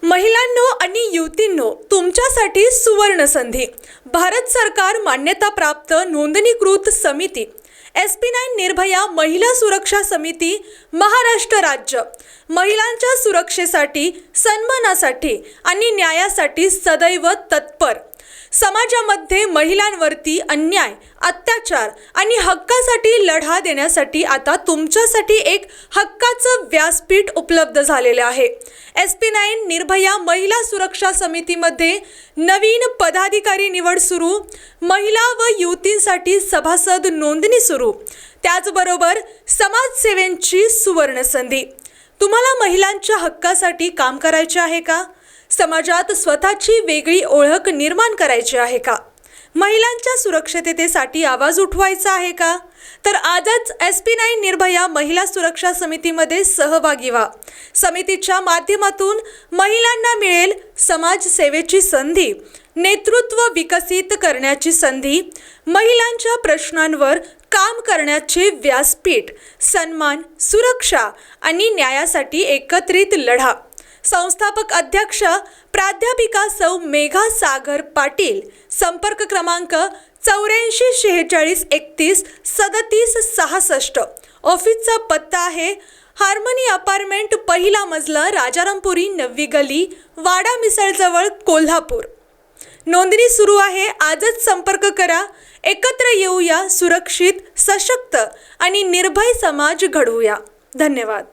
महिलांनो आणि युवतींनो, तुमच्यासाठी सुवर्ण संधी. भारत सरकार मान्यताप्राप्त नोंदणीकृत समिती SP9 निर्भया महिला सुरक्षा समिती महाराष्ट्र राज्य महिलांच्या सुरक्षेसाठी, सन्मानासाठी आणि न्यायासाठी सदैव तत्पर. समाजामध्ये महिलांवरती अन्याय, अत्याचार आणि हक्कासाठी लढा देण्यासाठी आता तुमच्यासाठी एक हक्काचं व्यासपीठ उपलब्ध झालेले आहे. SP9 निर्भया महिला सुरक्षा समितीमध्ये नवीन पदाधिकारी निवड सुरू, महिला व युवतींसाठी सभासद नोंदणी सुरू, त्याचबरोबर समाजसेवेची सुवर्ण संधी. तुम्हाला महिलांच्या हक्कासाठी काम करायचे आहे का? समाजात स्वतःची वेगळी ओळख निर्माण करायची आहे का? महिलांच्या सुरक्षिततेसाठी आवाज उठवायचा आहे का? तर आजच SP9 निर्भया महिला सुरक्षा समितीमध्ये सहभागी व्हा. समितीच्या माध्यमातून महिलांना मिळेल समाजसेवेची संधी, नेतृत्व विकसित करण्याची संधी, महिलांच्या प्रश्नांवर काम करण्याचे व्यासपीठ, सन्मान, सुरक्षा आणि न्यायासाठी एकत्रित लढा. संस्थापक अध्यक्ष प्राध्यापिका सौ मेघा सागर पाटील. संपर्क क्रमांक 8446313766. ऑफिसचा पत्ता आहे हार्मनी अपार्टमेंट, पहिला मजला, राजारामपुरी, 9वी गली, वाडा मिसळजवळ, कोल्हापूर. नोंदणी सुरू आहे. आजच संपर्क करा. एकत्र येऊया. सुरक्षित, सशक्त आणि निर्भय समाज घडवूया. धन्यवाद.